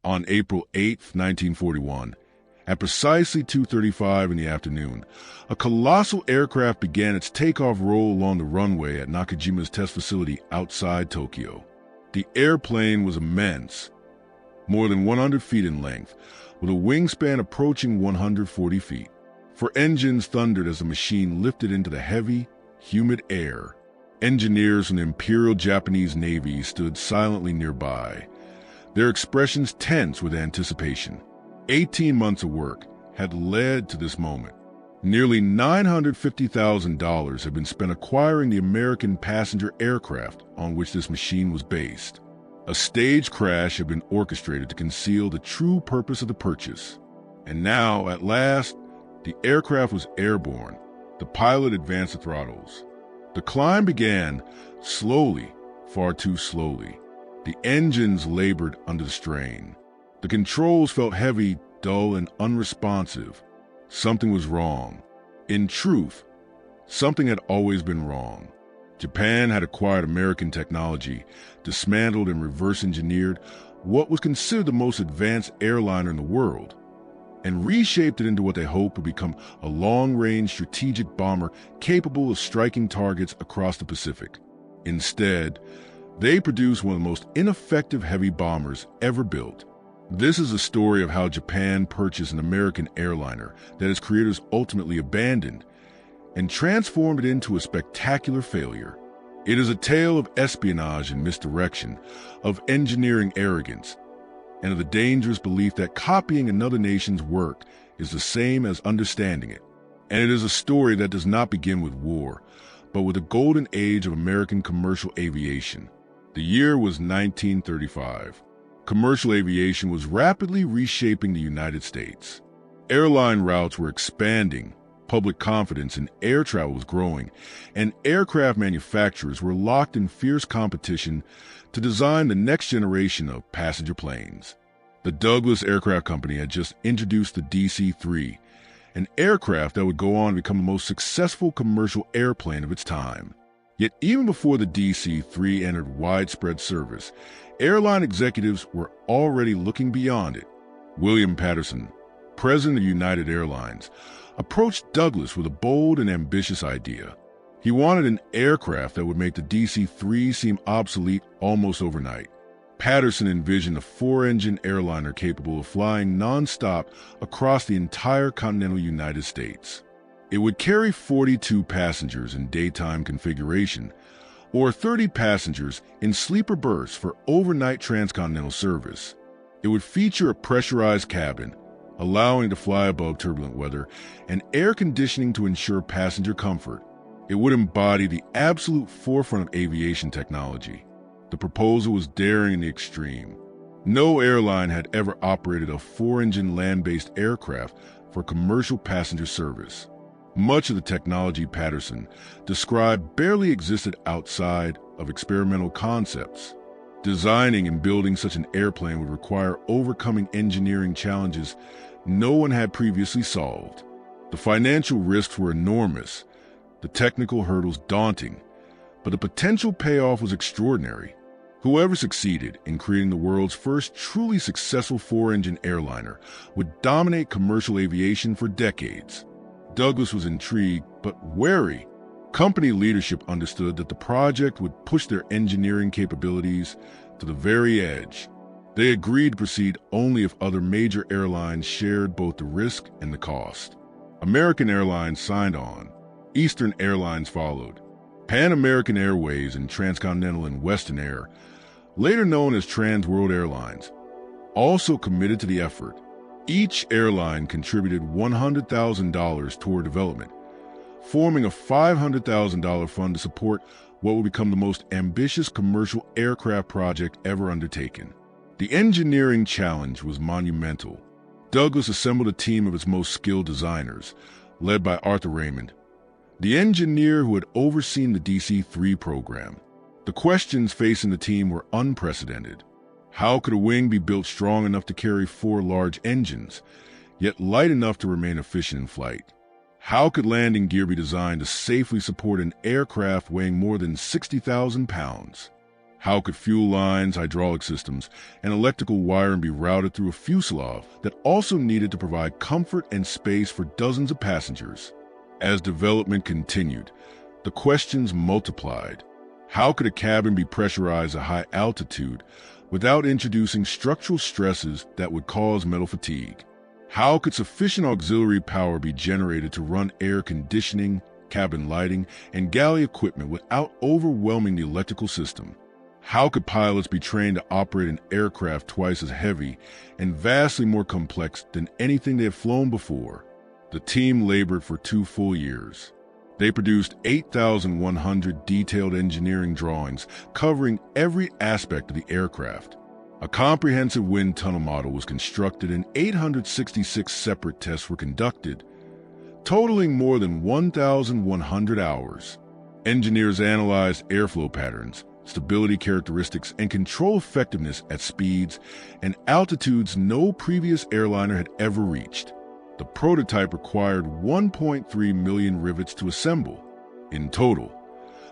On April 8, 1941, at precisely 2:35 in the afternoon, a colossal aircraft began its takeoff roll along the runway at Nakajima's test facility outside Tokyo. The airplane was immense, more than 100 feet in length, with a wingspan approaching 140 feet. For engines thundered as the machine lifted into the heavy, humid air. Engineers from the Imperial Japanese Navy stood silently nearby, their expressions tense with anticipation. 18 months of work had led to this moment. Nearly $950,000 had been spent acquiring the American passenger aircraft on which this machine was based. A staged crash had been orchestrated to conceal the true purpose of the purchase. And now, at last, the aircraft was airborne. The pilot advanced the throttles. The climb began, slowly, far too slowly. The engines labored under the strain. The controls felt heavy, dull, and unresponsive. Something was wrong. In truth, something had always been wrong. Japan had acquired American technology, dismantled and reverse-engineered what was considered the most advanced airliner in the world, and reshaped it into what they hoped would become a long-range strategic bomber capable of striking targets across the Pacific. Instead, they produced one of the most ineffective heavy bombers ever built. This is a story of how Japan purchased an American airliner that its creators ultimately abandoned and transformed it into a spectacular failure. It is a tale of espionage and misdirection, of engineering arrogance, and of the dangerous belief that copying another nation's work is the same as understanding it. And it is a story that does not begin with war, but with the golden age of American commercial aviation. The year was 1935. Commercial aviation was rapidly reshaping the United States. Airline routes were expanding, public confidence in air travel was growing, and aircraft manufacturers were locked in fierce competition to design the next generation of passenger planes. The Douglas Aircraft Company had just introduced the DC-3, an aircraft that would go on to become the most successful commercial airplane of its time. Yet even before the DC-3 entered widespread service, airline executives were already looking beyond it. William Patterson, president of United Airlines, approached Douglas with a bold and ambitious idea. He wanted an aircraft that would make the DC-3 seem obsolete almost overnight. Patterson envisioned a four-engine airliner capable of flying non-stop across the entire continental United States. It would carry 42 passengers in daytime configuration, or 30 passengers in sleeper berths for overnight transcontinental service. It would feature a pressurized cabin, allowing it to fly above turbulent weather, and air conditioning to ensure passenger comfort. It would embody the absolute forefront of aviation technology. The proposal was daring in the extreme. No airline had ever operated a four-engine land-based aircraft for commercial passenger service. Much of the technology Patterson described barely existed outside of experimental concepts. Designing and building such an airplane would require overcoming engineering challenges no one had previously solved. The financial risks were enormous, the technical hurdles daunting, but the potential payoff was extraordinary. Whoever succeeded in creating the world's first truly successful four-engine airliner would dominate commercial aviation for decades. Douglas was intrigued, but wary. Company leadership understood that the project would push their engineering capabilities to the very edge. They agreed to proceed only if other major airlines shared both the risk and the cost. American Airlines signed on. Eastern Airlines followed. Pan American Airways and Transcontinental and Western Air, later known as Trans World Airlines, also committed to the effort. Each airline contributed $100,000 toward development, forming a $500,000 fund to support what would become the most ambitious commercial aircraft project ever undertaken. The engineering challenge was monumental. Douglas assembled a team of its most skilled designers, led by Arthur Raymond, the engineer who had overseen the DC-3 program. The questions facing the team were unprecedented. How could a wing be built strong enough to carry four large engines, yet light enough to remain efficient in flight? How could landing gear be designed to safely support an aircraft weighing more than 60,000 pounds? How could fuel lines, hydraulic systems, and electrical wiring be routed through a fuselage that also needed to provide comfort and space for dozens of passengers? As development continued, the questions multiplied. How could a cabin be pressurized at high altitude without introducing structural stresses that would cause metal fatigue? How could sufficient auxiliary power be generated to run air conditioning, cabin lighting, and galley equipment without overwhelming the electrical system? How could pilots be trained to operate an aircraft twice as heavy and vastly more complex than anything they had flown before? The team labored for 2 full years. They produced 8,100 detailed engineering drawings covering every aspect of the aircraft. A comprehensive wind tunnel model was constructed and 866 separate tests were conducted, totaling more than 1,100 hours. Engineers analyzed airflow patterns, stability characteristics, and control effectiveness at speeds and altitudes no previous airliner had ever reached. The prototype required 1.3 million rivets to assemble. In total,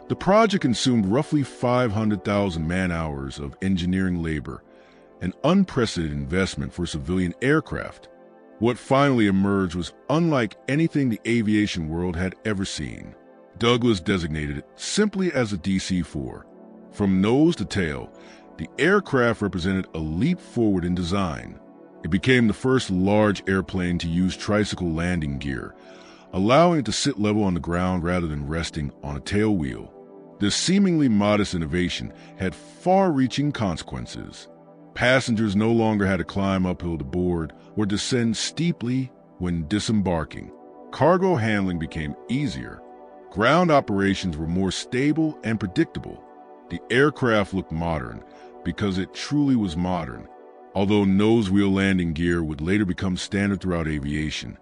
the project consumed roughly 500,000 man-hours of engineering labor, an unprecedented investment for civilian aircraft. What finally emerged was unlike anything the aviation world had ever seen. Douglas designated it simply as a DC-4. From nose to tail, the aircraft represented a leap forward in design. It became the first large airplane to use tricycle landing gear, allowing it to sit level on the ground rather than resting on a tail wheel. This seemingly modest innovation had far-reaching consequences. Passengers no longer had to climb uphill to board or descend steeply when disembarking. Cargo handling became easier. Ground operations were more stable and predictable. The aircraft looked modern because it truly was modern, although nose-wheel landing gear would later become standard throughout aviation.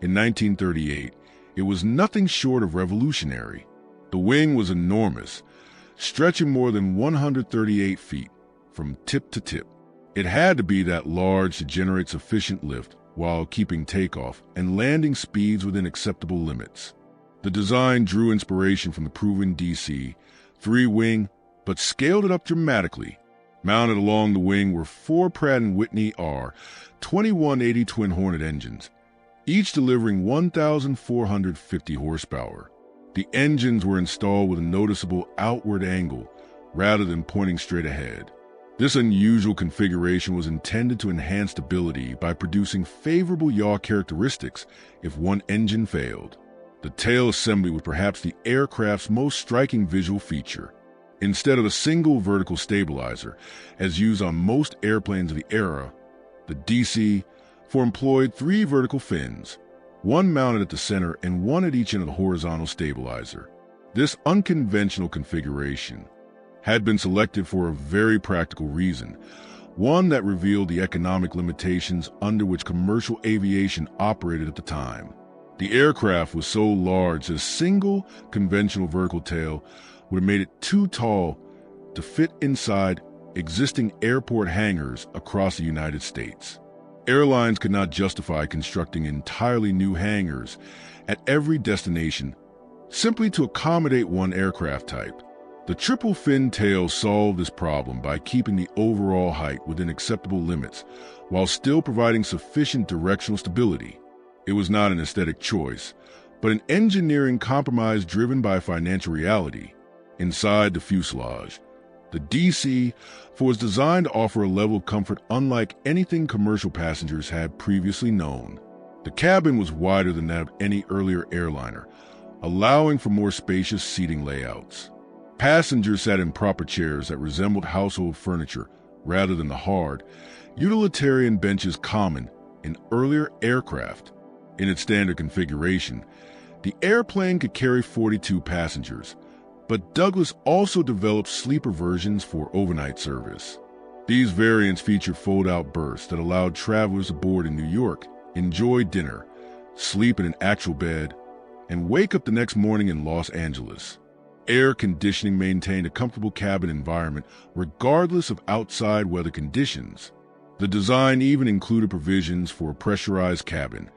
In 1938, it was nothing short of revolutionary. The wing was enormous, stretching more than 138 feet from tip to tip. It had to be that large to generate sufficient lift while keeping takeoff and landing speeds within acceptable limits. The design drew inspiration from the proven DC, 3-wing, but scaled it up dramatically. Mounted along the wing were 4 Pratt & Whitney R2180 twin Hornet engines, each delivering 1,450 horsepower. The engines were installed with a noticeable outward angle rather than pointing straight ahead. This unusual configuration was intended to enhance stability by producing favorable yaw characteristics if one engine failed. The tail assembly was perhaps the aircraft's most striking visual feature. Instead of a single vertical stabilizer, as used on most airplanes of the era, the DC-4 employed 3 vertical fins, one mounted at the center and one at each end of the horizontal stabilizer. This unconventional configuration had been selected for a very practical reason, one that revealed the economic limitations under which commercial aviation operated at the time. The aircraft was so large that a single conventional vertical tail would have made it too tall to fit inside existing airport hangars across the United States. Airlines could not justify constructing entirely new hangars at every destination simply to accommodate one aircraft type. The triple fin tail solved this problem by keeping the overall height within acceptable limits while still providing sufficient directional stability. It was not an aesthetic choice, but an engineering compromise driven by financial reality. Inside the fuselage, the DC-4 was designed to offer a level of comfort unlike anything commercial passengers had previously known. The cabin was wider than that of any earlier airliner, allowing for more spacious seating layouts. Passengers sat in proper chairs that resembled household furniture rather than the hard, utilitarian benches common in earlier aircraft. In its standard configuration, the airplane could carry 42 passengers, but Douglas also developed sleeper versions for overnight service. These variants featured fold-out berths that allowed travelers aboard in New York enjoy dinner, sleep in an actual bed, and wake up the next morning in Los Angeles. Air conditioning maintained a comfortable cabin environment regardless of outside weather conditions. The design even included provisions for a pressurized cabin,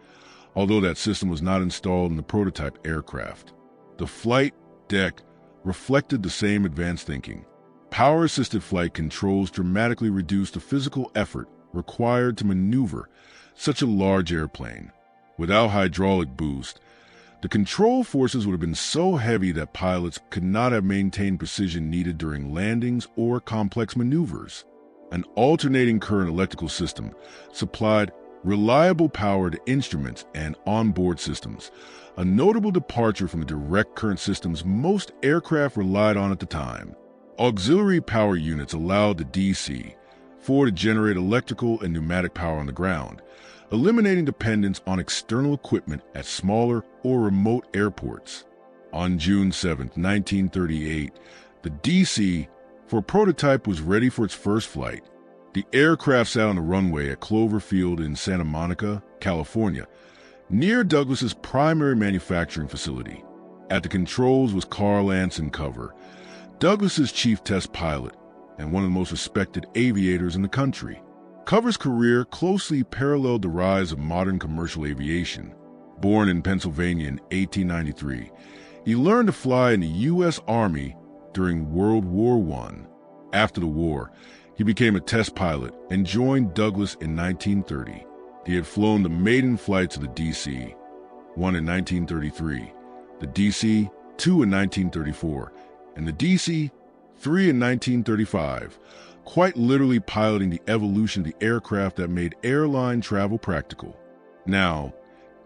although that system was not installed in the prototype aircraft. The flight deck reflected the same advanced thinking. Power-assisted flight controls dramatically reduced the physical effort required to maneuver such a large airplane. Without hydraulic boost, the control forces would have been so heavy that pilots could not have maintained precision needed during landings or complex maneuvers. An alternating current electrical system supplied reliable power to instruments and onboard systems, a notable departure from the direct current systems most aircraft relied on at the time. Auxiliary power units allowed the DC-4 to generate electrical and pneumatic power on the ground, eliminating dependence on external equipment at smaller or remote airports. On June 7, 1938, the DC-4 prototype was ready for its first flight. The aircraft sat on the runway at Cloverfield in Santa Monica, California, near Douglas's primary manufacturing facility. At the controls was Carl Anson Cover, Douglas's chief test pilot and one of the most respected aviators in the country. Cover's career closely paralleled the rise of modern commercial aviation. Born in Pennsylvania in 1893, he learned to fly in the U.S. Army during World War I. After the war, he became a test pilot and joined Douglas in 1930. He had flown the maiden flights of the DC-1 in 1933, the DC-2 in 1934, and the DC-3 in 1935, quite literally piloting the evolution of the aircraft that made airline travel practical. Now,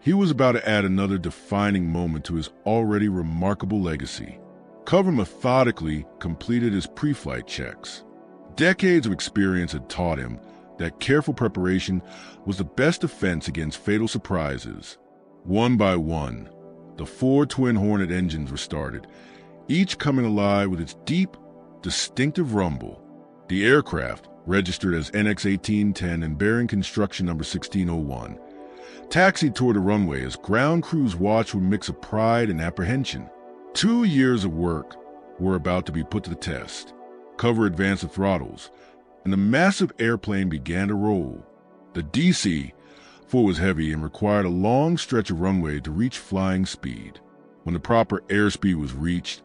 he was about to add another defining moment to his already remarkable legacy. Cover methodically completed his pre-flight checks. Decades of experience had taught him that careful preparation was the best defense against fatal surprises. One by one, the 4 twin Hornet engines were started, each coming alive with its deep, distinctive rumble. The aircraft, registered as NX-1810 and bearing construction number 1601, taxied toward the runway as ground crews watched with a mix of pride and apprehension. 2 years of work were about to be put to the test. Cover advanced the throttles, and the massive airplane began to roll. The DC-4 was heavy and required a long stretch of runway to reach flying speed. When the proper airspeed was reached,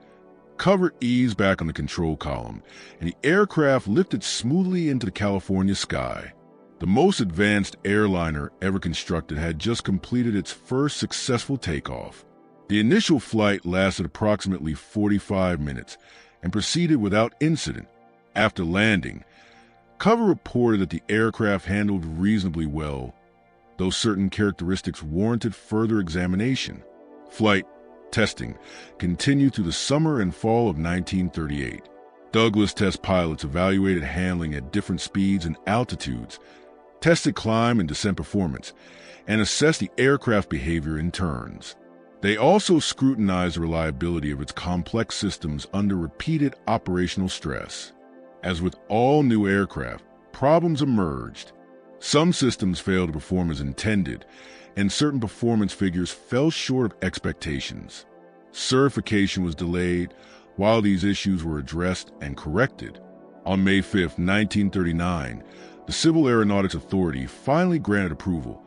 Cover eased back on the control column, and the aircraft lifted smoothly into the California sky. The most advanced airliner ever constructed had just completed its first successful takeoff. The initial flight lasted approximately 45 minutes and proceeded without incident. After landing, Cover reported that the aircraft handled reasonably well, though certain characteristics warranted further examination. Flight testing continued through the summer and fall of 1938. Douglas test pilots evaluated handling at different speeds and altitudes, tested climb and descent performance, and assessed the aircraft behavior in turns. They also scrutinized the reliability of its complex systems under repeated operational stress. As with all new aircraft, problems emerged. Some systems failed to perform as intended, and certain performance figures fell short of expectations. Certification was delayed while these issues were addressed and corrected. On May 5, 1939, the Civil Aeronautics Authority finally granted approval,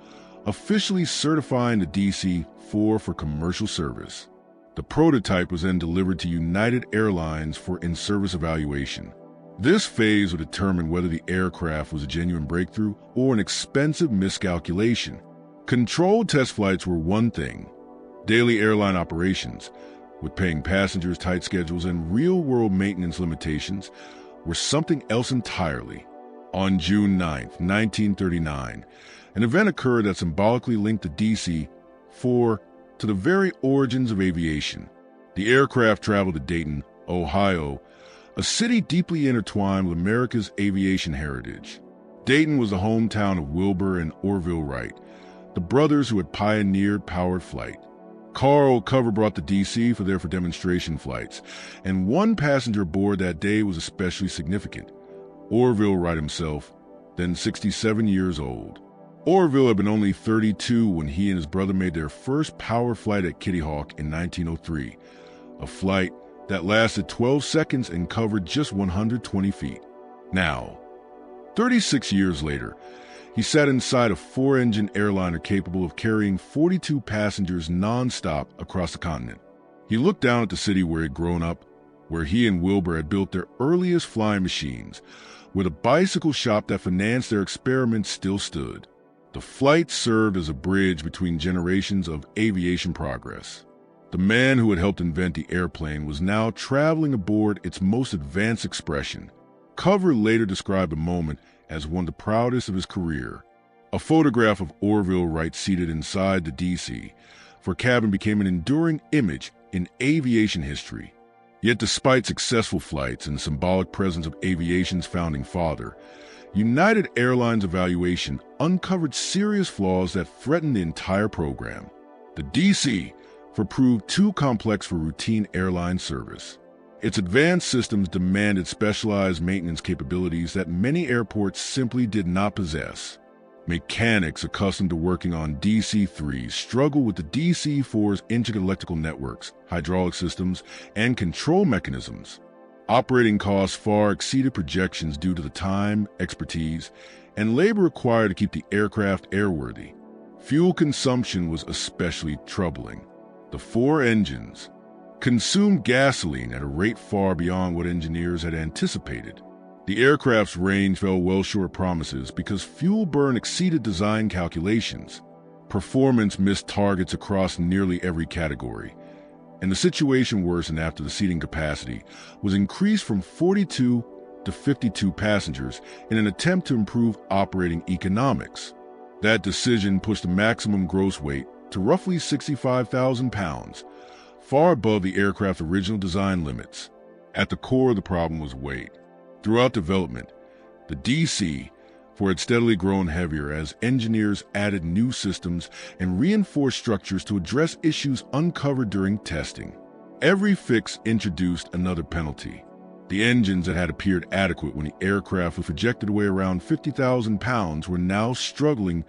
officially certifying the DC-4 for commercial service. The prototype was then delivered to United Airlines for in-service evaluation. This phase would determine whether the aircraft was a genuine breakthrough or an expensive miscalculation. Controlled test flights were one thing. Daily airline operations, with paying passengers, tight schedules, and real-world maintenance limitations, were something else entirely. On June 9, 1939, an event occurred that symbolically linked the DC-4 to the very origins of aviation. The aircraft traveled to Dayton, Ohio, a city deeply intertwined with America's aviation heritage. Dayton was the hometown of Wilbur and Orville Wright, the brothers who had pioneered powered flight. Carl Cover brought the DC for demonstration flights, and one passenger aboard that day was especially significant: Orville Wright himself, then 67 years old. Orville had been only 32 when he and his brother made their first power flight at Kitty Hawk in 1903, a flight that lasted 12 seconds and covered just 120 feet. Now, 36 years later, he sat inside a 4-engine airliner capable of carrying 42 passengers non-stop across the continent. He looked down at the city where he'd grown up, where he and Wilbur had built their earliest flying machines, where the bicycle shop that financed their experiments still stood. The flight served as a bridge between generations of aviation progress. The man who had helped invent the airplane was now traveling aboard its most advanced expression. Cover later described the moment as one of the proudest of his career. A photograph of Orville Wright seated inside the DC for cabin became an enduring image in aviation history. Yet despite successful flights and the symbolic presence of aviation's founding father, United Airlines' evaluation uncovered serious flaws that threatened the entire program. The DC proved too complex for routine airline service. Its advanced systems demanded specialized maintenance capabilities that many airports simply did not possess. Mechanics accustomed to working on DC-3s struggled with the DC-4's intricate electrical networks, hydraulic systems, and control mechanisms. Operating costs far exceeded projections due to the time, expertise, and labor required to keep the aircraft airworthy. Fuel consumption was especially troubling. The 4 engines consumed gasoline at a rate far beyond what engineers had anticipated. The aircraft's range fell well short of promises because fuel burn exceeded design calculations. Performance missed targets across nearly every category, and the situation worsened after the seating capacity was increased from 42 to 52 passengers in an attempt to improve operating economics. That decision pushed the maximum gross weight to roughly 65,000 pounds, far above the aircraft's original design limits. At the core of the problem was weight. Throughout development, the DC had steadily grown heavier as engineers added new systems and reinforced structures to address issues uncovered during testing. Every fix introduced another penalty. The engines that had appeared adequate when the aircraft was projected to weigh around 50,000 pounds were now struggling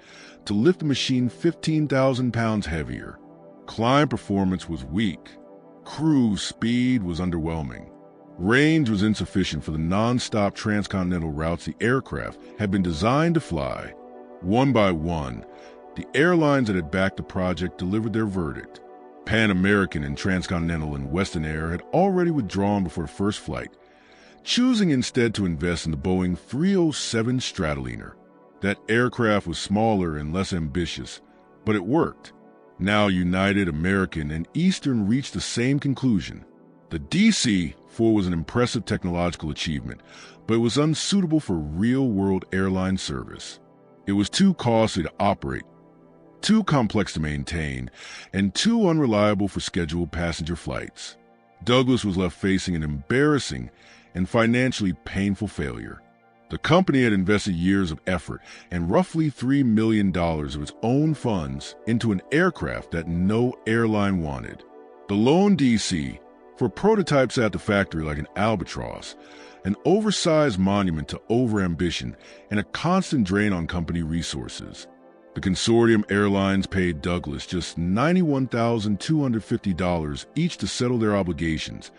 to lift the machine 15,000 pounds heavier. Climb performance was weak. Cruise speed was underwhelming. Range was insufficient for the non-stop transcontinental routes the aircraft had been designed to fly. One by one, the airlines that had backed the project delivered their verdict. Pan American and Transcontinental and Western Air had already withdrawn before the first flight, choosing instead to invest in the Boeing 307 Stratoliner. That aircraft was smaller and less ambitious, but it worked. Now United, American, and Eastern reached the same conclusion. The DC-4 was an impressive technological achievement, but it was unsuitable for real-world airline service. It was too costly to operate, too complex to maintain, and too unreliable for scheduled passenger flights. Douglas was left facing an embarrassing and financially painful failure. The company had invested years of effort and roughly $3 million of its own funds into an aircraft that no airline wanted. The lone DC, for prototypes at the factory like an albatross, an oversized monument to overambition and a constant drain on company resources. The consortium airlines paid Douglas just $91,250 each to settle their obligations,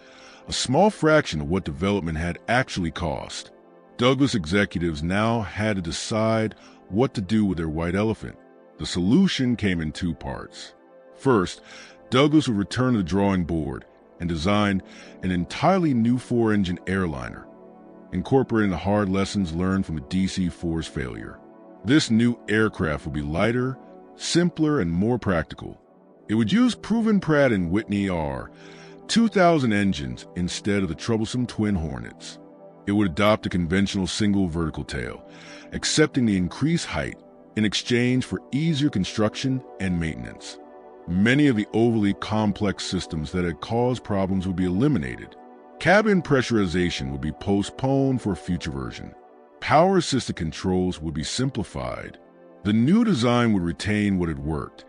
a small fraction of what development had actually cost. Douglas executives now had to decide what to do with their white elephant. The solution came in 2 parts. First, Douglas would return to the drawing board and design an entirely new 4-engine airliner, incorporating the hard lessons learned from the DC-4's failure. This new aircraft would be lighter, simpler, and more practical. It would use proven Pratt & Whitney R2000 engines instead of the troublesome twin Hornets. It would adopt a conventional single vertical tail, accepting the increased height in exchange for easier construction and maintenance. Many of the overly complex systems that had caused problems would be eliminated. Cabin pressurization would be postponed for a future version. Power-assisted controls would be simplified. The new design would retain what had worked,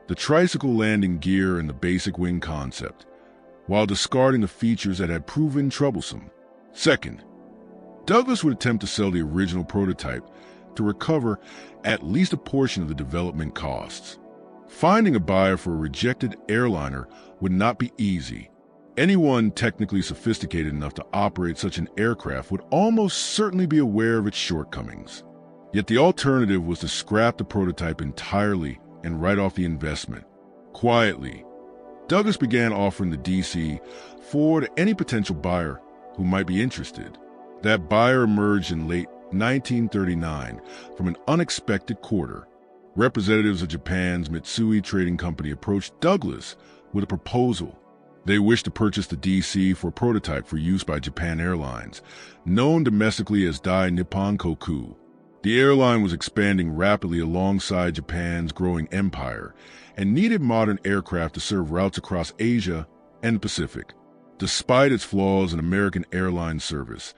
the tricycle landing gear and the basic wing concept, while discarding the features that had proven troublesome. Second, Douglas would attempt to sell the original prototype to recover at least a portion of the development costs. Finding a buyer for a rejected airliner would not be easy. Anyone technically sophisticated enough to operate such an aircraft would almost certainly be aware of its shortcomings. Yet the alternative was to scrap the prototype entirely and write off the investment. Quietly, Douglas began offering the DC-4 to any potential buyer who might be interested. That buyer emerged in late 1939 from an unexpected quarter. Representatives of Japan's Mitsui Trading Company approached Douglas with a proposal. They wished to purchase the DC-4 prototype for use by Japan Airlines, known domestically as Dai Nippon Koku. The airline was expanding rapidly alongside Japan's growing empire and needed modern aircraft to serve routes across Asia and the Pacific. Despite its flaws in American airline service,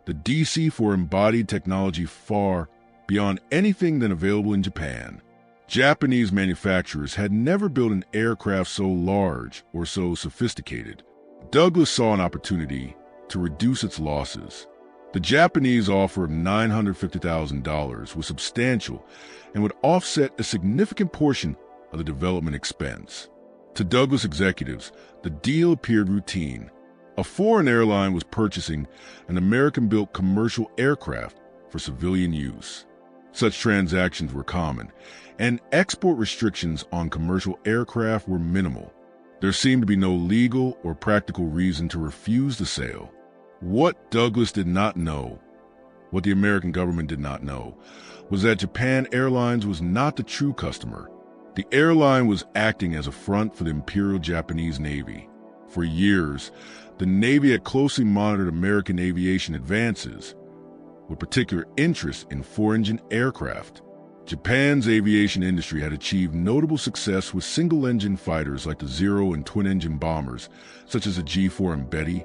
the DC-4 embodied technology far beyond anything then available in Japan. Japanese manufacturers had never built an aircraft so large or so sophisticated. Douglas saw an opportunity to reduce its losses. The Japanese offer of $950,000 was substantial and would offset a significant portion of the development expense. To Douglas executives, the deal appeared routine. A foreign airline was purchasing an American-built commercial aircraft for civilian use. Such transactions were common, and export restrictions on commercial aircraft were minimal. There seemed to be no legal or practical reason to refuse the sale. What Douglas did not know, what the American government did not know, was that Japan Airlines was not the true customer. The airline was acting as a front for the Imperial Japanese Navy. For years, the Navy had closely monitored American aviation advances, with particular interest in four-engine aircraft. Japan's aviation industry had achieved notable success with single-engine fighters like the zero- and twin-engine bombers, such as the G4 and Betty,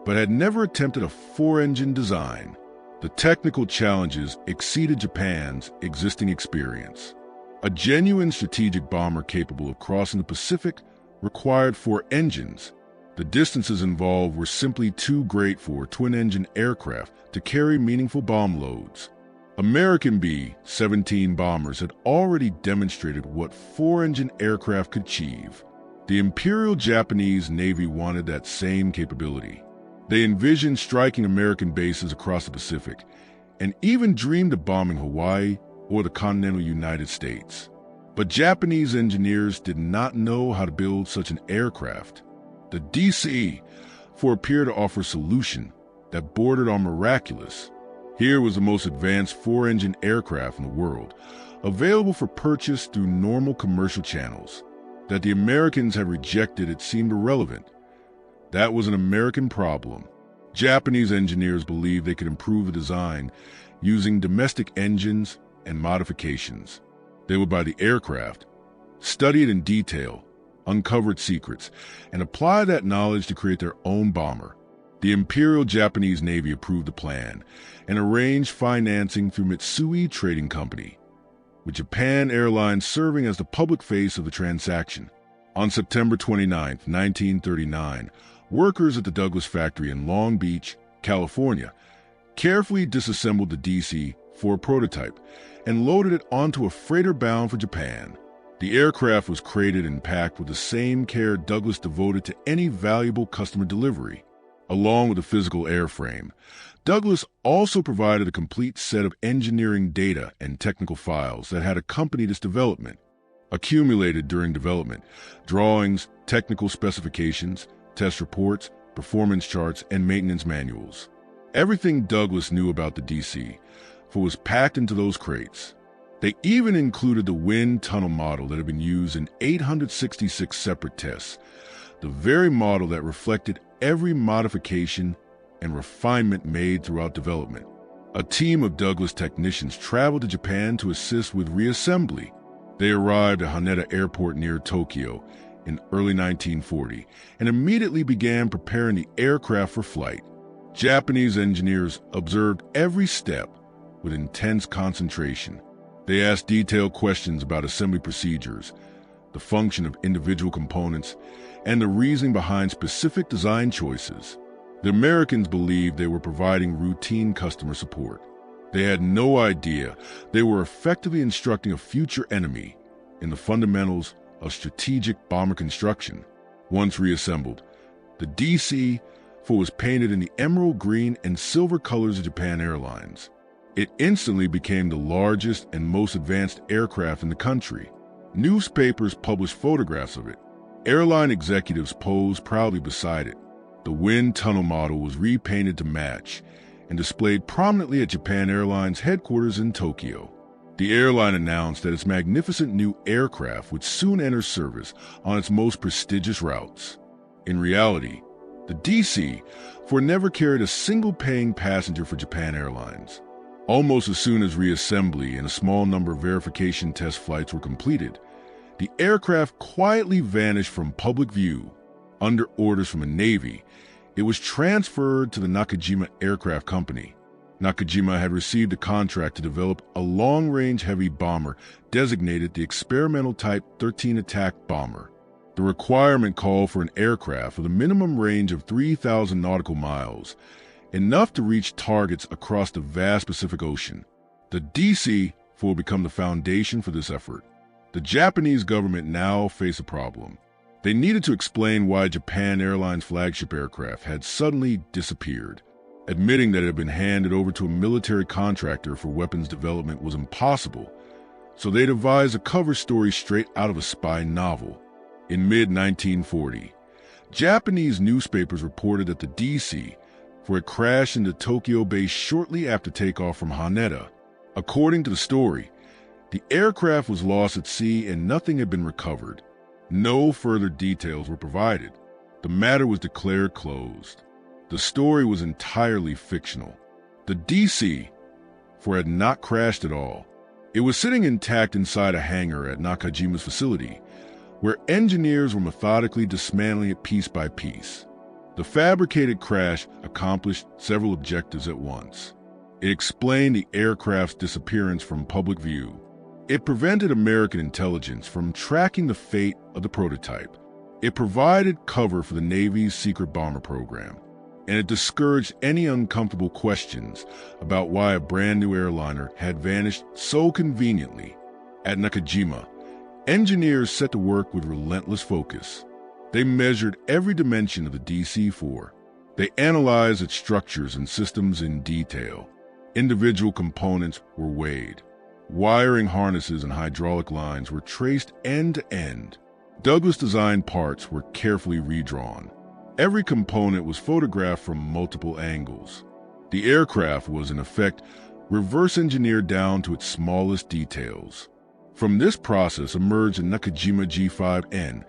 but had never attempted a four-engine design. The technical challenges exceeded Japan's existing experience. A genuine strategic bomber capable of crossing the Pacific required four engines. The distances involved were simply too great for twin-engine aircraft to carry meaningful bomb loads. American B-17 bombers had already demonstrated what four-engine aircraft could achieve. The Imperial Japanese Navy wanted that same capability. They envisioned striking American bases across the Pacific and even dreamed of bombing Hawaii or the continental United States. But Japanese engineers did not know how to build such an aircraft. The DC-4 appeared to offer a solution that bordered on miraculous. Here was the most advanced four-engine aircraft in the world, available for purchase through normal commercial channels. That the Americans had rejected it seemed irrelevant. That was an American problem. Japanese engineers believed they could improve the design using domestic engines and modifications. They would buy the aircraft, study it in detail, uncover secrets, and apply that knowledge to create their own bomber. The Imperial Japanese Navy approved the plan and arranged financing through Mitsui Trading Company, with Japan Airlines serving as the public face of the transaction. On September 29, 1939, workers at the Douglas factory in Long Beach, California, carefully disassembled the DC-4 prototype and loaded it onto a freighter bound for Japan. The aircraft was crated and packed with the same care Douglas devoted to any valuable customer delivery. Along with the physical airframe, Douglas also provided a complete set of engineering data and technical files that had accompanied its development. Accumulated during development, drawings, technical specifications, test reports, performance charts, and maintenance manuals. Everything Douglas knew about the DC-4 was packed into those crates. They even included the wind tunnel model that had been used in 866 separate tests, the very model that reflected every modification and refinement made throughout development. A team of Douglas technicians traveled to Japan to assist with reassembly. They arrived at Haneda Airport near Tokyo in early 1940 and immediately began preparing the aircraft for flight. Japanese engineers observed every step with intense concentration. They asked detailed questions about assembly procedures, the function of individual components, and the reasoning behind specific design choices. The Americans believed they were providing routine customer support. They had no idea they were effectively instructing a future enemy in the fundamentals of strategic bomber construction. Once reassembled, the DC-4 was painted in the emerald green and silver colors of Japan Airlines. It instantly became the largest and most advanced aircraft in the country. Newspapers published photographs of it. Airline executives posed proudly beside it. The wind tunnel model was repainted to match and displayed prominently at Japan Airlines headquarters in Tokyo. The airline announced that its magnificent new aircraft would soon enter service on its most prestigious routes. In reality, the DC-4 never carried a single paying passenger for Japan Airlines. Almost as soon as reassembly and a small number of verification test flights were completed, the aircraft quietly vanished from public view. Under orders from the Navy, it was transferred to the Nakajima Aircraft Company. Nakajima had received a contract to develop a long-range heavy bomber designated the Experimental Type 13 Attack Bomber. The requirement called for an aircraft with a minimum range of 3,000 nautical miles, enough to reach targets across the vast Pacific Ocean. The DC-4 will become the foundation for this effort. The Japanese government now faced a problem. They needed to explain why Japan Airlines' flagship aircraft had suddenly disappeared. Admitting that it had been handed over to a military contractor for weapons development was impossible, so they devised a cover story straight out of a spy novel. In mid-1940, Japanese newspapers reported that the DC-4 had crashed into Tokyo Bay shortly after takeoff from Haneda. According to the story, the aircraft was lost at sea and nothing had been recovered. No further details were provided. The matter was declared closed. The story was entirely fictional. The DC-4 had not crashed at all. It was sitting intact inside a hangar at Nakajima's facility, where engineers were methodically dismantling it piece by piece. The fabricated crash accomplished several objectives at once. It explained the aircraft's disappearance from public view. It prevented American intelligence from tracking the fate of the prototype. It provided cover for the Navy's secret bomber program. And it discouraged any uncomfortable questions about why a brand new airliner had vanished so conveniently. At Nakajima, engineers set to work with relentless focus. They measured every dimension of the DC-4. They analyzed its structures and systems in detail. Individual components were weighed. Wiring harnesses and hydraulic lines were traced end to end. Douglas-designed parts were carefully redrawn. Every component was photographed from multiple angles. The aircraft was, in effect, reverse-engineered down to its smallest details. From this process emerged the Nakajima G5N,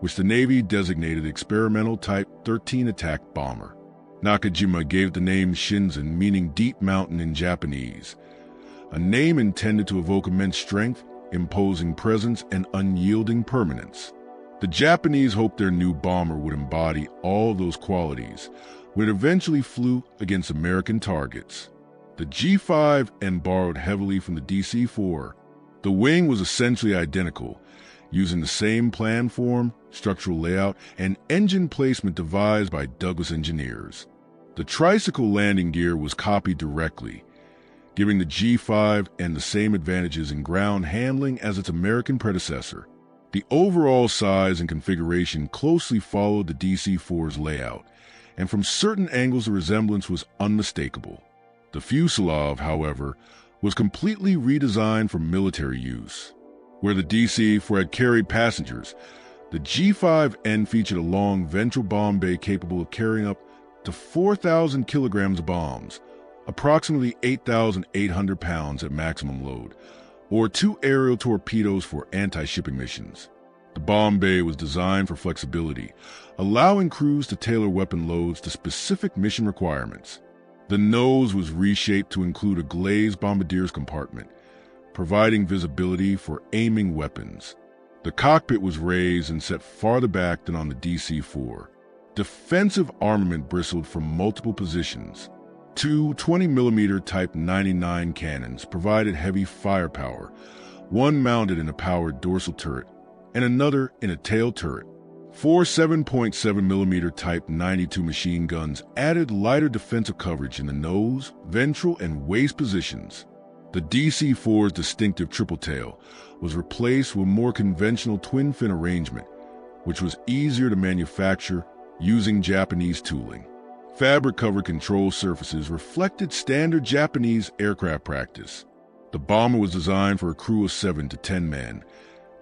which the Navy designated the Experimental Type 13 Attack Bomber. Nakajima gave the name Shinzan, meaning deep mountain in Japanese, a name intended to evoke immense strength, imposing presence, and unyielding permanence. The Japanese hoped their new bomber would embody all those qualities when it eventually flew against American targets. The G5N borrowed heavily from the DC-4. The wing was essentially identical, using the same plan form, structural layout, and engine placement devised by Douglas engineers. The tricycle landing gear was copied directly, giving the G5N the same advantages in ground handling as its American predecessor. The overall size and configuration closely followed the DC-4's layout, and from certain angles the resemblance was unmistakable. The fuselage, however, was completely redesigned for military use. Where the DC-4 had carried passengers, the G5N featured a long ventral bomb bay capable of carrying up to 4,000 kilograms of bombs, approximately 8,800 pounds at maximum load, or 2 aerial torpedoes for anti-shipping missions. The bomb bay was designed for flexibility, allowing crews to tailor weapon loads to specific mission requirements. The nose was reshaped to include a glazed bombardier's compartment, providing visibility for aiming weapons. The cockpit was raised and set farther back than on the DC-4. Defensive armament bristled from multiple positions. 2 20mm Type 99 cannons provided heavy firepower, one mounted in a powered dorsal turret and another in a tail turret. 4 7.7mm Type 92 machine guns added lighter defensive coverage in the nose, ventral, and waist positions. The DC-4's distinctive triple tail was replaced with a more conventional twin-fin arrangement, which was easier to manufacture using Japanese tooling. Fabric-covered control surfaces reflected standard Japanese aircraft practice. The bomber was designed for a crew of 7 to 10 men,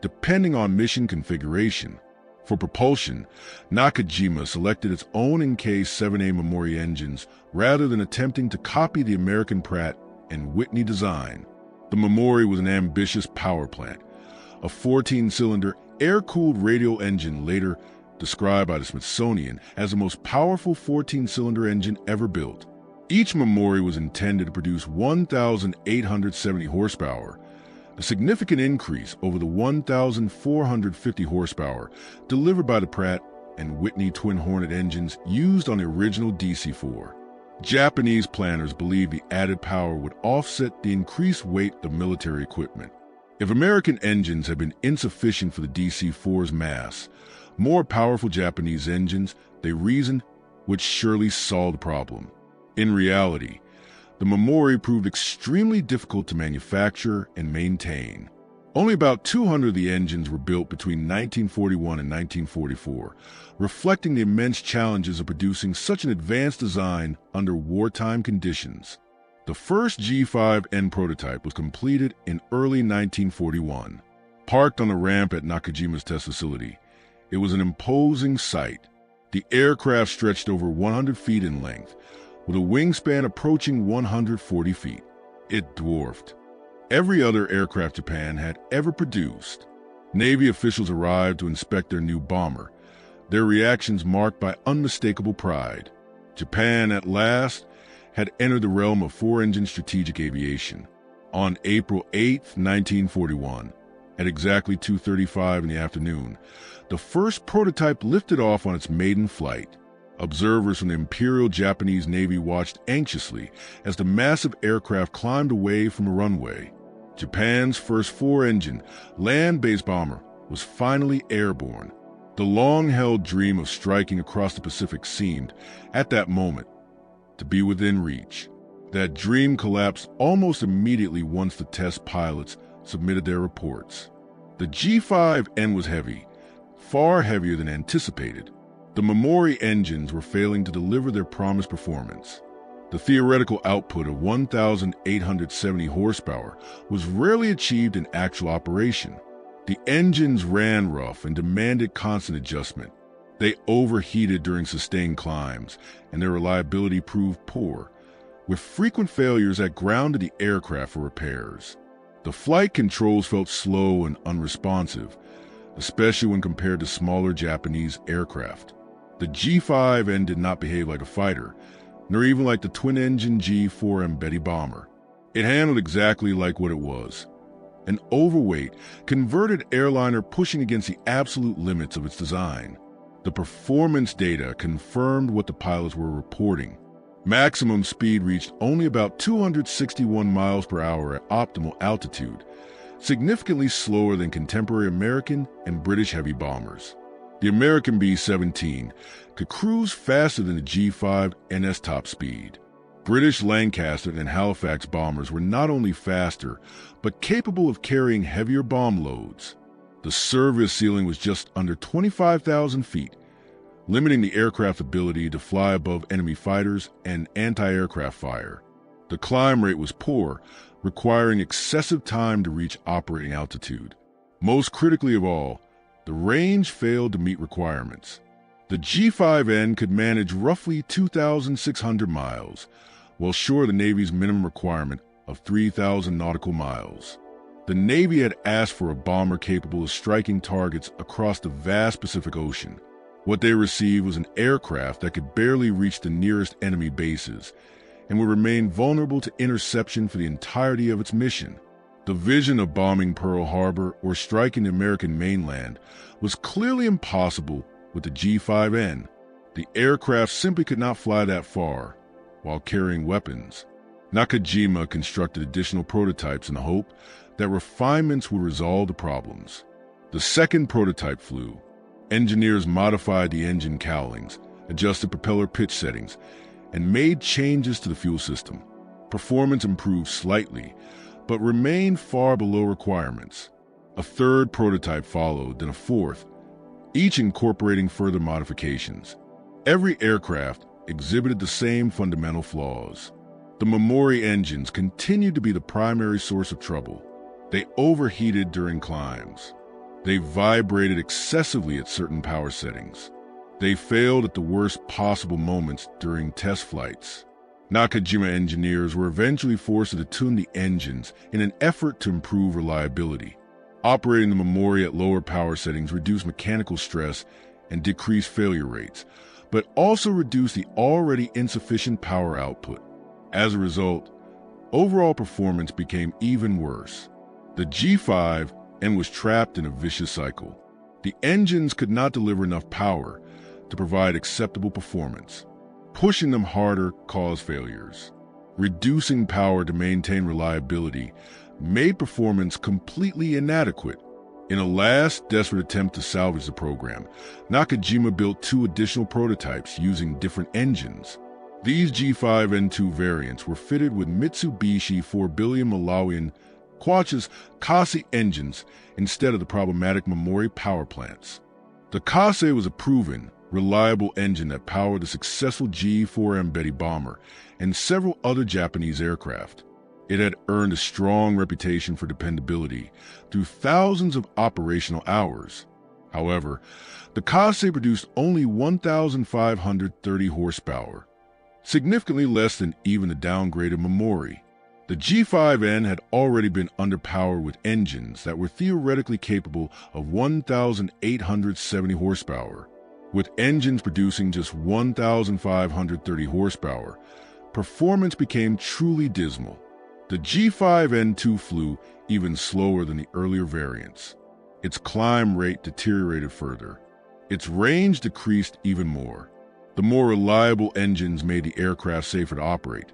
depending on mission configuration. For propulsion, Nakajima selected its own NK-7A Memori engines rather than attempting to copy the American Pratt & Whitney design. The Memori was an ambitious power plant, a 14-cylinder air-cooled radial engine later described by the Smithsonian as the most powerful 14-cylinder engine ever built. Each Memori was intended to produce 1,870 horsepower, a significant increase over the 1,450 horsepower delivered by the Pratt & Whitney Twin Hornet engines used on the original DC-4. Japanese planners believed the added power would offset the increased weight of military equipment. If American engines had been insufficient for the DC-4's mass, more powerful Japanese engines, they reasoned, would surely solve the problem. In reality, the Memori proved extremely difficult to manufacture and maintain. Only about 200 of the engines were built between 1941 and 1944, reflecting the immense challenges of producing such an advanced design under wartime conditions. The first G5N prototype was completed in early 1941. Parked on a ramp at Nakajima's test facility, it was an imposing sight. The aircraft stretched over 100 feet in length, with a wingspan approaching 140 feet. It dwarfed every other aircraft Japan had ever produced. Navy officials arrived to inspect their new bomber, their reactions marked by unmistakable pride. Japan, at last, had entered the realm of four-engine strategic aviation. On April 8, 1941, at exactly 2:35 in the afternoon, the first prototype lifted off on its maiden flight. Observers from the Imperial Japanese Navy watched anxiously as the massive aircraft climbed away from the runway. Japan's first four-engine, land-based bomber was finally airborne. The long-held dream of striking across the Pacific seemed, at that moment, to be within reach. That dream collapsed almost immediately once the test pilots submitted their reports. The G5N was heavy, far heavier than anticipated. The Memori engines were failing to deliver their promised performance. The theoretical output of 1,870 horsepower was rarely achieved in actual operation. The engines ran rough and demanded constant adjustment. They overheated during sustained climbs, and their reliability proved poor, with frequent failures that grounded the aircraft for repairs. The flight controls felt slow and unresponsive, especially when compared to smaller Japanese aircraft. The G5N did not behave like a fighter, nor even like the twin-engine G4M Betty bomber. It handled exactly like what it was, an overweight, converted airliner pushing against the absolute limits of its design. The performance data confirmed what the pilots were reporting. Maximum speed reached only about 261 miles per hour at optimal altitude, significantly slower than contemporary American and British heavy bombers. The American B-17 could cruise faster than the G5NS top speed. British Lancaster and Halifax bombers were not only faster, but capable of carrying heavier bomb loads. The service ceiling was just under 25,000 feet, limiting the aircraft's ability to fly above enemy fighters and anti-aircraft fire. The climb rate was poor, requiring excessive time to reach operating altitude. Most critically of all, the range failed to meet requirements. The G5N could manage roughly 2,600 miles, well short of the Navy's minimum requirement of 3,000 nautical miles. The Navy had asked for a bomber capable of striking targets across the vast Pacific Ocean. What they received was an aircraft that could barely reach the nearest enemy bases and would remain vulnerable to interception for the entirety of its mission. The vision of bombing Pearl Harbor or striking the American mainland was clearly impossible with the G5N. The aircraft simply could not fly that far while carrying weapons. Nakajima constructed additional prototypes in the hope that refinements would resolve the problems. The second prototype flew. Engineers modified the engine cowlings, adjusted propeller pitch settings, and made changes to the fuel system. Performance improved slightly, but remained far below requirements. A third prototype followed, then a fourth, each incorporating further modifications. Every aircraft exhibited the same fundamental flaws. The Memori engines continued to be the primary source of trouble. They overheated during climbs. They vibrated excessively at certain power settings. They failed at the worst possible moments during test flights. Nakajima engineers were eventually forced to tune the engines in an effort to improve reliability. Operating the Memori at lower power settings reduced mechanical stress and decreased failure rates, but also reduced the already insufficient power output. As a result, overall performance became even worse. The G5N was trapped in a vicious cycle. The engines could not deliver enough power to provide acceptable performance. Pushing them harder caused failures. Reducing power to maintain reliability made performance completely inadequate. In a last desperate attempt to salvage the program, Nakajima built 2 additional prototypes using different engines. These G5N2 variants were fitted with Mitsubishi 4 billion Malawian Kwacha's Kase engines instead of the problematic Memori power plants. The Kase was a proven, reliable engine that powered the successful G4M Betty bomber and several other Japanese aircraft. It had earned a strong reputation for dependability through thousands of operational hours. However, the Kase produced only 1,530 horsepower, significantly less than even the downgraded Memori. The G5N had already been underpowered with engines that were theoretically capable of 1,870 horsepower. With engines producing just 1,530 horsepower, performance became truly dismal. The G5N2 flew even slower than the earlier variants. Its climb rate deteriorated further. Its range decreased even more. The more reliable engines made the aircraft safer to operate,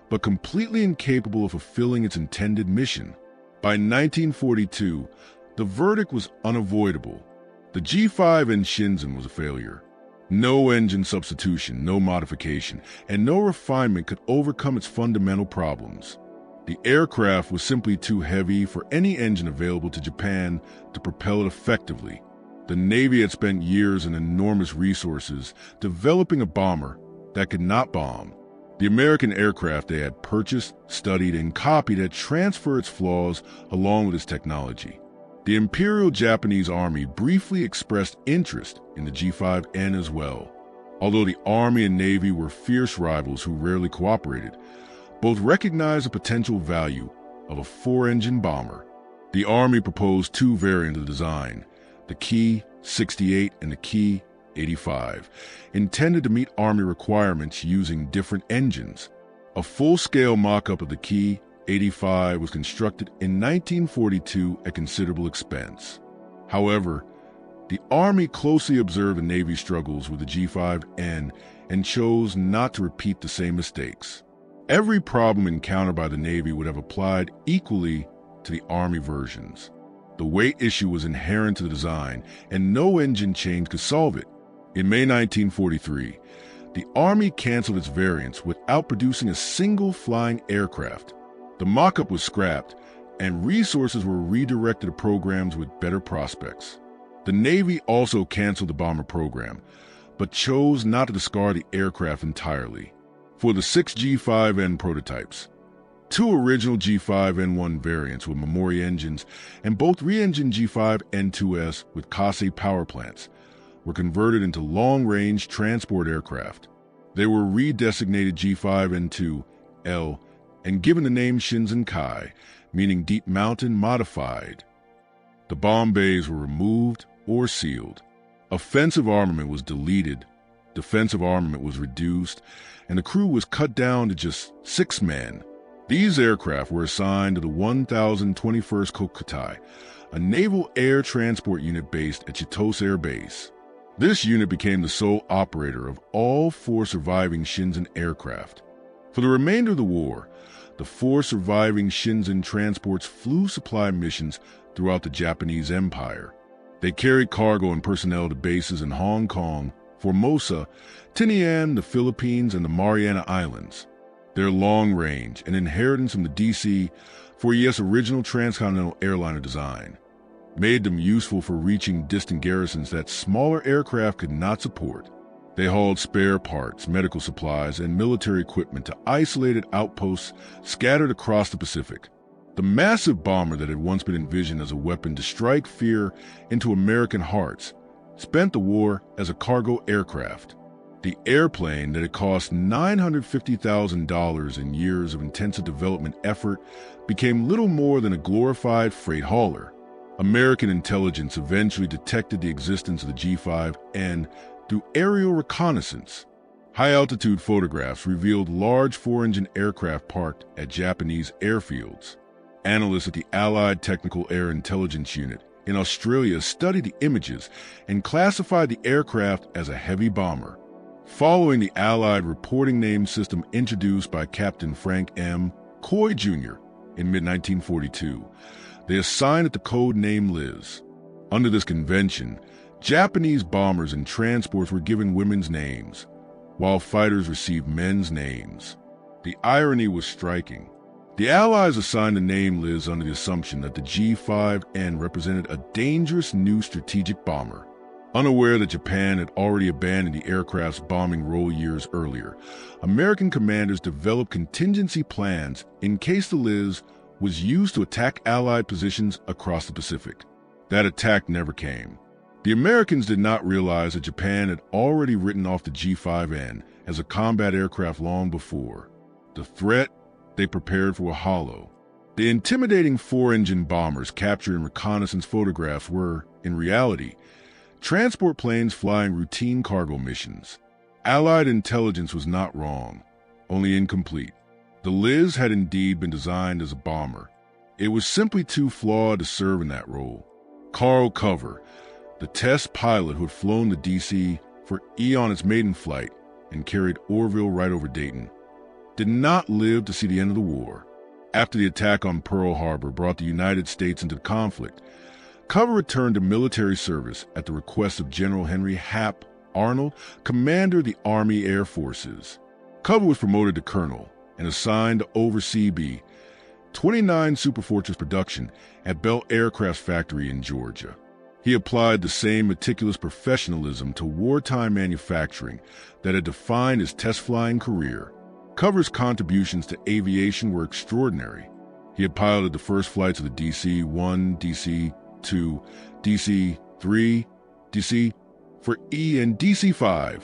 but completely incapable of fulfilling its intended mission. By 1942, the verdict was unavoidable. The G5N Shinzan was a failure. No engine substitution, no modification, and no refinement could overcome its fundamental problems. The aircraft was simply too heavy for any engine available to Japan to propel it effectively. The Navy had spent years and enormous resources developing a bomber that could not bomb. The American aircraft they had purchased, studied, and copied had transferred its flaws along with its technology. The Imperial Japanese Army briefly expressed interest in the G5N as well. Although the Army and Navy were fierce rivals who rarely cooperated, both recognized the potential value of a 4-engine bomber. The Army proposed 2 variants of the design, the Ki 68 and the Ki 85, intended to meet Army requirements using different engines. A full-scale mock-up of the Ki 85 was constructed in 1942 at considerable expense. However, the Army closely observed the Navy's struggles with the G5N and chose not to repeat the same mistakes. Every problem encountered by the Navy would have applied equally to the Army versions. The weight issue was inherent to the design, and no engine change could solve it. In May 1943, the Army canceled its variants without producing a single flying aircraft. The mock-up was scrapped, and resources were redirected to programs with better prospects. The Navy also canceled the bomber program, but chose not to discard the aircraft entirely. For the 6 G5N prototypes, 2 original G5N1 variants with Memori engines and both re-engined G5N2S with Kase power plants were converted into long-range transport aircraft. They were redesignated G5N2L and given the name Shinzan Kai, meaning Deep Mountain Modified. The bomb bays were removed or sealed. Offensive armament was deleted, defensive armament was reduced, and the crew was cut down to just 6 men. These aircraft were assigned to the 1021st Kokutai, a naval air transport unit based at Chitose Air Base. This unit became the sole operator of all 4 surviving Shinzan aircraft. For the remainder of the war, the 4 surviving Shinzan transports flew supply missions throughout the Japanese Empire. They carried cargo and personnel to bases in Hong Kong, Formosa, Tinian, the Philippines, and the Mariana Islands. Their long range, an inheritance from the DC-4ES original transcontinental airliner design, made them useful for reaching distant garrisons that smaller aircraft could not support. They hauled spare parts, medical supplies, and military equipment to isolated outposts scattered across the Pacific. The massive bomber that had once been envisioned as a weapon to strike fear into American hearts spent the war as a cargo aircraft. The airplane that had cost $950,000 in years of intensive development effort became little more than a glorified freight hauler. American intelligence eventually detected the existence of the G5N through aerial reconnaissance. High-altitude photographs revealed large four-engine aircraft parked at Japanese airfields. Analysts at the Allied Technical Air Intelligence Unit in Australia studied the images and classified the aircraft as a heavy bomber. Following the Allied reporting name system introduced by Captain Frank M. Coy Jr. in mid-1942, they assigned it the code name Liz. Under this convention, Japanese bombers and transports were given women's names, while fighters received men's names. The irony was striking. The Allies assigned the name Liz under the assumption that the G5N represented a dangerous new strategic bomber. Unaware that Japan had already abandoned the aircraft's bombing role years earlier, American commanders developed contingency plans in case the Liz was used to attack Allied positions across the Pacific. That attack never came. The Americans did not realize that Japan had already written off the G5N as a combat aircraft long before. The threat they prepared for a hollow. The intimidating four-engine bombers captured in reconnaissance photographs were, in reality, transport planes flying routine cargo missions. Allied intelligence was not wrong, only incomplete. The Liz had indeed been designed as a bomber. It was simply too flawed to serve in that role. Carl Cover, the test pilot who had flown the DC for E on its maiden flight and carried Orville right over Dayton, did not live to see the end of the war. After the attack on Pearl Harbor brought the United States into the conflict, Cover returned to military service at the request of General Henry Hap Arnold, commander of the Army Air Forces. Cover was promoted to colonel and assigned to oversee B-29 Superfortress production at Bell Aircraft Factory in Georgia. He applied the same meticulous professionalism to wartime manufacturing that had defined his test-flying career. Cover's contributions to aviation were extraordinary. He had piloted the first flights of the DC-1, DC-2, DC-3, DC-4E, and DC-5,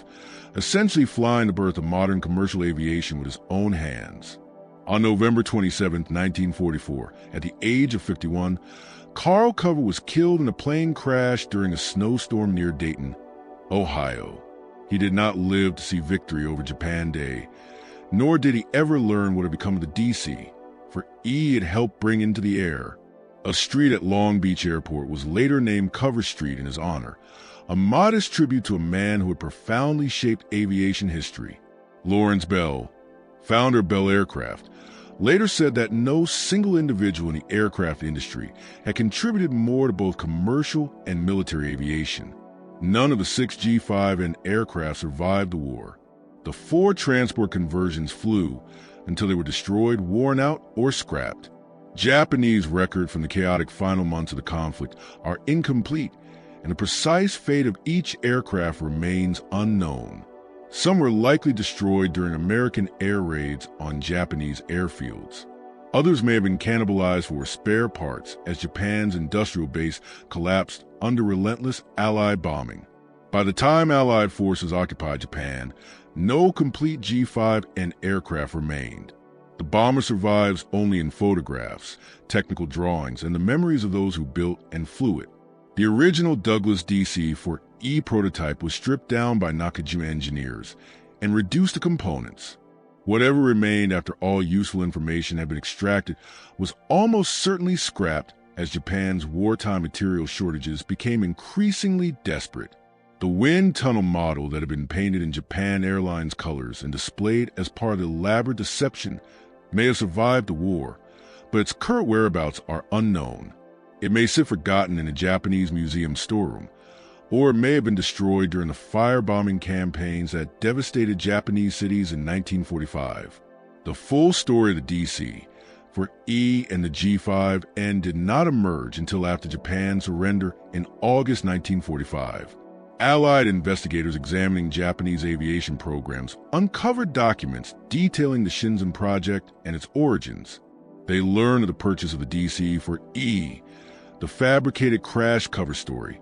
essentially flying the birth of modern commercial aviation with his own hands. On November 27, 1944, at the age of 51, Carl Cover was killed in a plane crash during a snowstorm near Dayton, Ohio. He did not live to see victory over Japan Day, nor did he ever learn what had become of the DC, for E had helped bring into the air. A street at Long Beach Airport was later named Cover Street in his honor, a modest tribute to a man who had profoundly shaped aviation history. Lawrence Bell, founder of Bell Aircraft, later said that no single individual in the aircraft industry had contributed more to both commercial and military aviation. None of the 6 G5N aircraft survived the war. The 4 transport conversions flew until they were destroyed, worn out, or scrapped. Japanese records from the chaotic final months of the conflict are incomplete, and the precise fate of each aircraft remains unknown. Some were likely destroyed during American air raids on Japanese airfields. Others may have been cannibalized for spare parts as Japan's industrial base collapsed under relentless Allied bombing. By the time Allied forces occupied Japan, no complete G5N aircraft remained. The bomber survives only in photographs, technical drawings, and the memories of those who built and flew it. The original Douglas DC-4E prototype was stripped down by Nakajima engineers and reduced to components. Whatever remained after all useful information had been extracted was almost certainly scrapped as Japan's wartime material shortages became increasingly desperate. The wind tunnel model that had been painted in Japan Airlines colors and displayed as part of the elaborate deception may have survived the war, but its current whereabouts are unknown. It may sit forgotten in a Japanese museum storeroom, or it may have been destroyed during the firebombing campaigns that devastated Japanese cities in 1945. The full story of the DC for E and the G5N did not emerge until after Japan's surrender in August 1945. Allied investigators examining Japanese aviation programs uncovered documents detailing the Shinzan project and its origins. They learned of the purchase of the DC-4E, the fabricated crash cover story,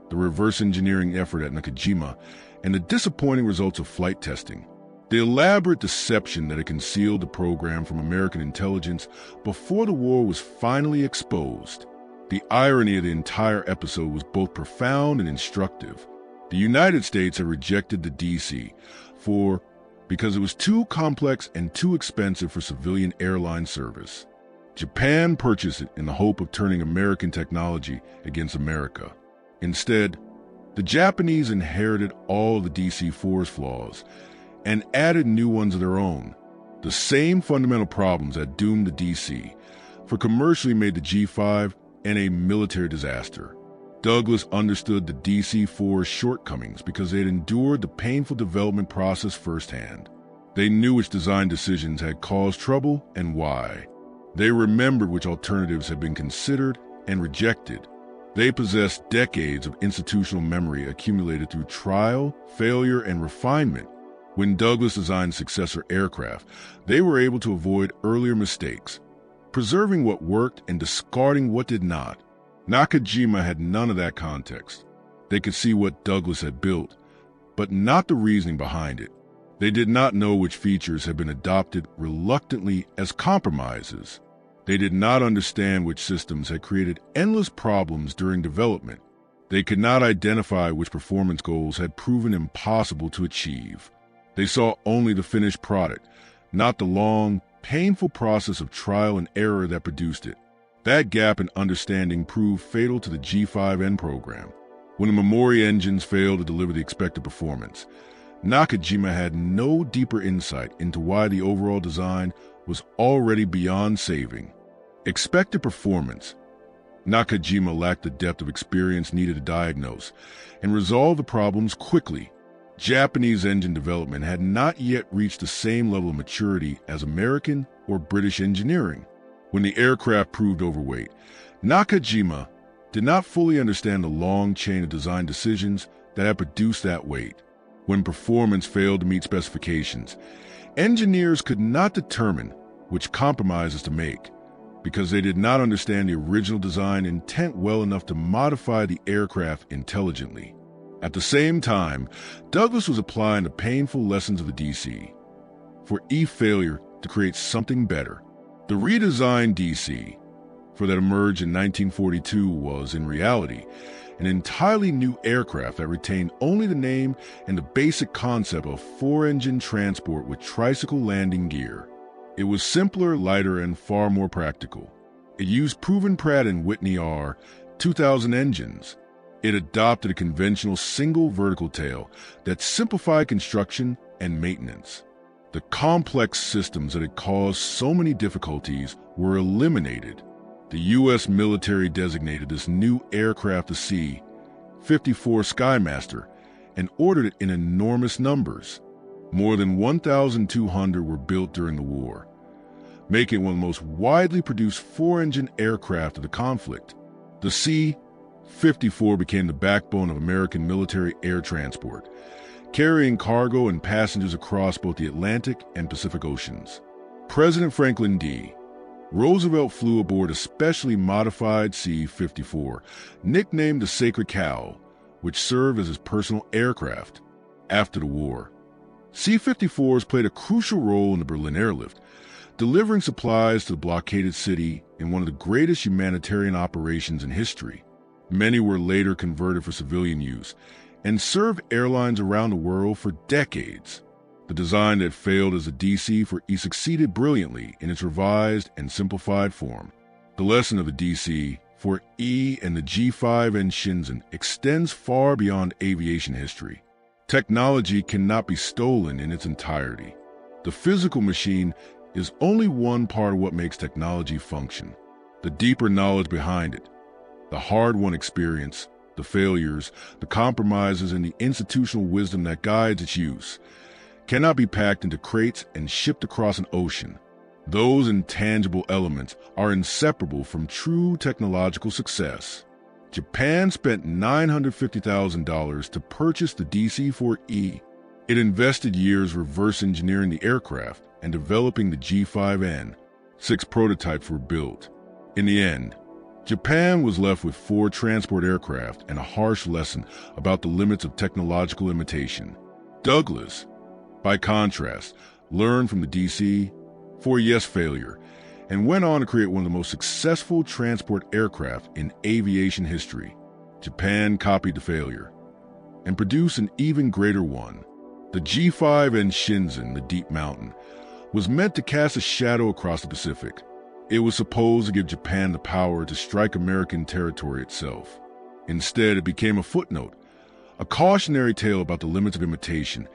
the reverse engineering effort at Nakajima, and the disappointing results of flight testing. The elaborate deception that had concealed the program from American intelligence before the war was finally exposed. The irony of the entire episode was both profound and instructive. The United States had rejected the DC-4 because it was too complex and too expensive for civilian airline service. Japan purchased it in the hope of turning American technology against America. Instead, the Japanese inherited all of the DC-4's flaws and added new ones of their own. The same fundamental problems that doomed the DC for commercially made the G5 and a military disaster. Douglas understood the DC-4's shortcomings because they had endured the painful development process firsthand. They knew which design decisions had caused trouble and why. They remembered which alternatives had been considered and rejected. They possessed decades of institutional memory accumulated through trial, failure, and refinement. When Douglas designed successor aircraft, they were able to avoid earlier mistakes, preserving what worked and discarding what did not. Nakajima had none of that context. They could see what Douglas had built, but not the reasoning behind it. They did not know which features had been adopted reluctantly as compromises. They did not understand which systems had created endless problems during development. They could not identify which performance goals had proven impossible to achieve. They saw only the finished product, not the long, painful process of trial and error that produced it. That gap in understanding proved fatal to the G5N program. When the memory engines failed to deliver the expected performance, Nakajima had no deeper insight into why the overall design was already beyond saving. Expected performance. Nakajima lacked the depth of experience needed to diagnose and resolve the problems quickly. Japanese engine development had not yet reached the same level of maturity as American or British engineering. When the aircraft proved overweight, Nakajima did not fully understand the long chain of design decisions that had produced that weight. When performance failed to meet specifications, engineers could not determine which compromises to make because they did not understand the original design intent well enough to modify the aircraft intelligently. At the same time, Douglas was applying the painful lessons of the DC-4E failure to create something better. The redesigned DC-4 that emerged in 1942 was, in reality, an entirely new aircraft that retained only the name and the basic concept of four-engine transport with tricycle landing gear. It was simpler, lighter, and far more practical. It used proven Pratt & Whitney R2000 engines. It adopted a conventional single vertical tail that simplified construction and maintenance. The complex systems that had caused so many difficulties were eliminated. The U.S. military designated this new aircraft the C-54 Skymaster and ordered it in enormous numbers. More than 1,200 were built during the war, making it one of the most widely produced four-engine aircraft of the conflict. The C-54 became the backbone of American military air transport, carrying cargo and passengers across both the Atlantic and Pacific Oceans. President Franklin D. Roosevelt flew aboard a specially modified C-54, nicknamed the Sacred Cow, which served as his personal aircraft. After the war, C-54s played a crucial role in the Berlin airlift, delivering supplies to the blockaded city in one of the greatest humanitarian operations in history. Many were later converted for civilian use and served airlines around the world for decades. The design that failed as a DC-4E succeeded brilliantly in its revised and simplified form. The lesson of the DC-4E and the G5N Shinzan extends far beyond aviation history. Technology cannot be stolen in its entirety. The physical machine is only one part of what makes technology function. The deeper knowledge behind it, the hard-won experience, the failures, the compromises, and the institutional wisdom that guides its use cannot be packed into crates and shipped across an ocean. Those intangible elements are inseparable from true technological success. Japan spent $950,000 to purchase the DC-4E. It invested years reverse engineering the aircraft and developing the G5N, 6 prototypes were built. In the end, Japan was left with 4 transport aircraft and a harsh lesson about the limits of technological imitation. Douglas, by contrast, learned from the DC-4 failure and went on to create one of the most successful transport aircraft in aviation history. Japan copied the failure and produced an even greater one. The G5N Shinzan, the Deep Mountain, was meant to cast a shadow across the Pacific. It was supposed to give Japan the power to strike American territory itself. Instead, it became a footnote, a cautionary tale about the limits of imitation,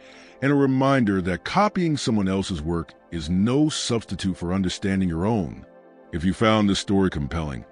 and a reminder that copying someone else's work is no substitute for understanding your own. If you found this story compelling,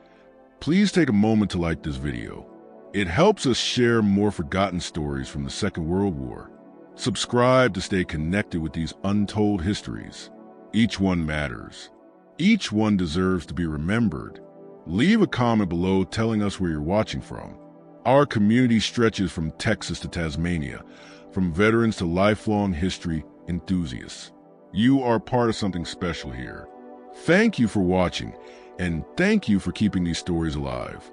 please take a moment to like this video. It helps us share more forgotten stories from the Second World War. Subscribe to stay connected with these untold histories. Each one matters. Each one deserves to be remembered. Leave a comment below telling us where you're watching from. Our community stretches from Texas to Tasmania, from veterans to lifelong history enthusiasts. You are part of something special here. Thank you for watching, and thank you for keeping these stories alive.